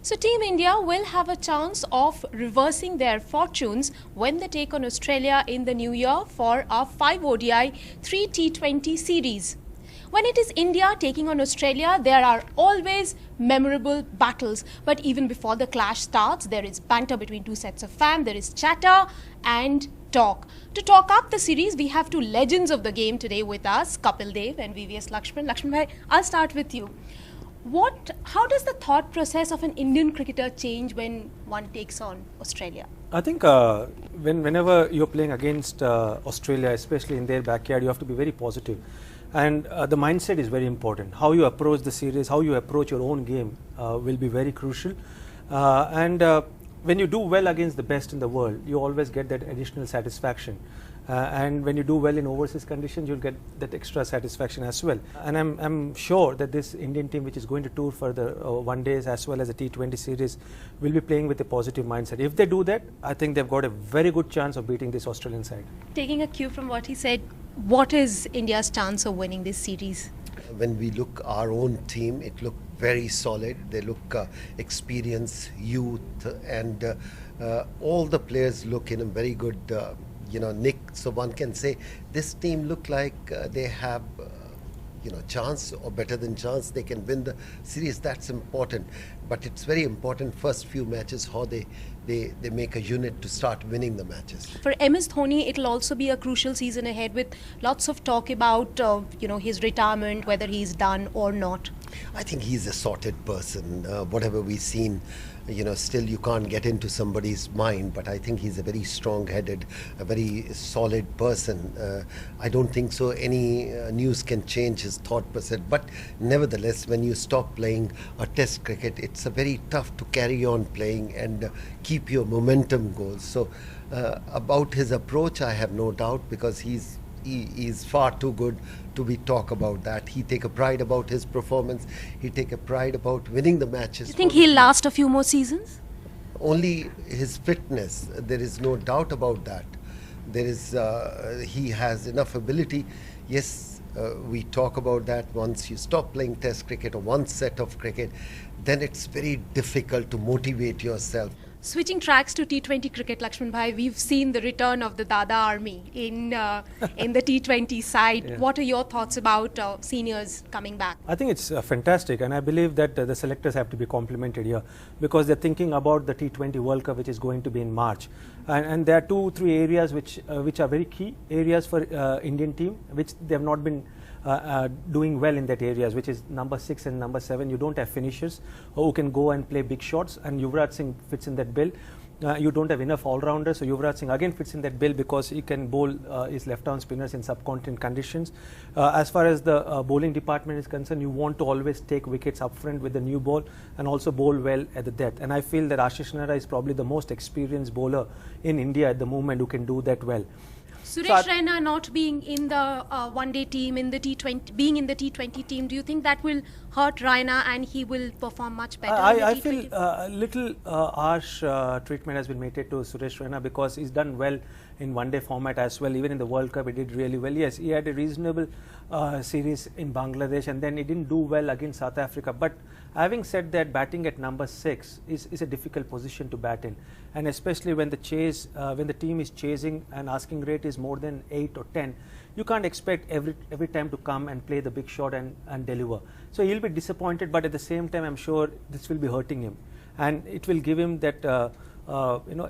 So Team India will have a chance of reversing their fortunes when they take on Australia in the new year for a 5 ODI, 3 T20 series. When it is India taking on Australia, there are always memorable battles. But even before the clash starts, there is banter between two sets of fans, there is chatter and talk. To talk up the series, we have two legends of the game today with us, Kapil Dev and VVS Laxman. Laxman bhai, I'll start with you. How does the thought process of an Indian cricketer change when one takes on Australia? I think whenever you're playing against Australia, especially in their backyard, you have to be very positive. And the mindset is very important. How you approach the series, how you approach your own game will be very crucial. When you do well against the best in the world, you always get that additional satisfaction. And when you do well in overseas conditions, you'll get that extra satisfaction as well. And I'm sure that this Indian team, which is going to tour for the one days as well as the T20 series, will be playing with a positive mindset. If they do that, I think they've got a very good chance of beating this Australian side. Taking a cue from what he said, what is India's chance of winning this series? When we look our own team, it looked very solid. They look experienced, youth, and all the players look in a very good nick. So one can say this team look like they have chance, or better than chance, they can win the series. That's important, but it's very important first few matches how they make a unit to start winning the matches. For MS Dhoni, it'll also be a crucial season ahead with lots of talk about his retirement, whether he's done or not. I think he's a sorted person. Whatever we've seen, still you can't get into somebody's mind, but I think he's a very strong-headed, a very solid person. I don't think so any news can change his thought process, but nevertheless, when you stop playing a test cricket, it's a very tough to carry on playing and keep your momentum going. So about his approach, I have no doubt, because he's far too good to be talk about that. He take a pride about his performance. He take a pride about winning the matches. Do you think he'll last a few more seasons? Only his fitness. There is no doubt about that. There is he has enough ability. Yes, we talk about that. Once you stop playing test cricket or one set of cricket, then it's very difficult to motivate yourself. Switching tracks to T20 cricket, Laxman bhai, we've seen the return of the Dada army in the T20 side. Yeah. What are your thoughts about seniors coming back? I think it's fantastic, and I believe that the selectors have to be complimented here, because they're thinking about the T20 World Cup, which is going to be in March. And there are 2-3 areas which are very key areas for Indian team, which they have not been doing well in that areas, which is number 6 and number 7. You don't have finishers who can go and play big shots, and Yuvraj Singh fits in that bill. You don't have enough all-rounders, so Yuvraj Singh again fits in that bill, because he can bowl his left-arm spinners in subcontinent conditions. As far as the bowling department is concerned, you want to always take wickets up front with the new ball and also bowl well at the death. And I feel that Ashish Nehra is probably the most experienced bowler in India at the moment who can do that well. Suresh Raina not being in the one-day team, in the T20, being in the T20 team, do you think that will hurt Raina and he will perform much better? I feel a little harsh treatment has been made to Suresh Raina, because he's done well in one-day format as well. Even in the World Cup, he did really well. Yes, he had a reasonable series in Bangladesh, and then he didn't do well against South Africa. But having said that, batting at number 6 is a difficult position to bat in, and especially when the team is chasing and asking rate is more than 8 or 10, you can't expect every time to come and play the big shot and deliver. So he'll be disappointed, but at the same time, I'm sure this will be hurting him, and it will give him that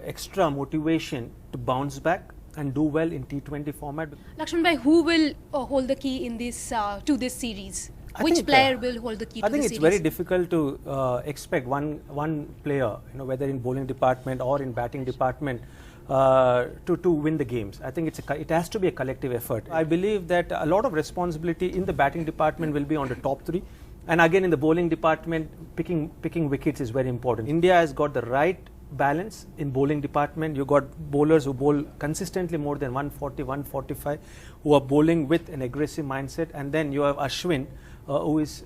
extra motivation to bounce back and do well in T20 format. Laxman bhai, who will hold the key in this to this series? Which player will hold the key to the series? I think it's very difficult to expect one player, whether in bowling department or in batting department, to win the games. I think it has to be a collective effort. I believe that a lot of responsibility in the batting department will be on the top 3. And again, in the bowling department, picking wickets is very important. India has got the right balance in bowling department. You got bowlers who bowl consistently more than 140, 145, who are bowling with an aggressive mindset, and then you have Ashwin, who is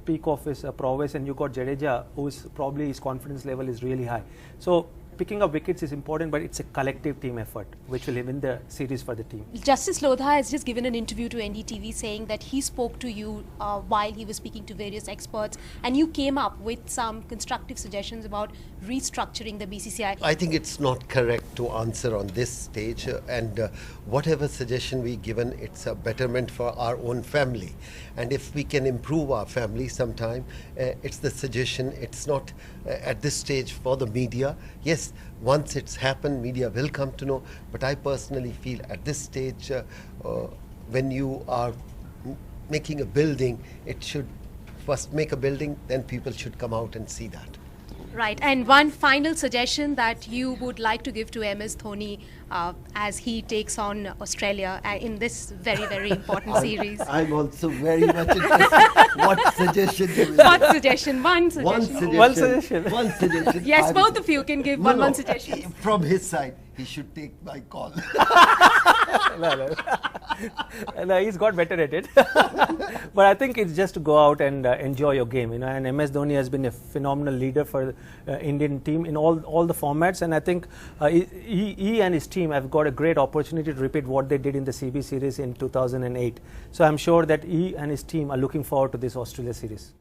peak of his prowess, and you got Jadeja, who is probably his confidence level is really high. So picking up wickets is important, but it's a collective team effort which will win the series for the team. Justice Lodha has just given an interview to NDTV saying that he spoke to you while he was speaking to various experts, and you came up with some constructive suggestions about restructuring the BCCI. I think it's not correct to answer on this stage, and whatever suggestion we given, it's a betterment for our own family, and if we can improve our family sometime, it's the suggestion. It's not at this stage for the media. Yes, once it's happened, media will come to know, but I personally feel at this stage, when you are making a building, it should first make a building, then people should come out and see that. Right, and one final suggestion that you would like to give to MS Dhoni as he takes on Australia in this very, very important series. I'm also very much interested. What suggestion do you What suggestion? One suggestion. One suggestion. One suggestion. Yes, both of you can give one suggestion. From his side, he should take my call. No, he's got better at it. But I think it's just to go out and enjoy your game, and MS Dhoni has been a phenomenal leader for Indian team in all the formats, and I think he and his team have got a great opportunity to repeat what they did in the CB series in 2008. So I'm sure that he and his team are looking forward to this Australia series.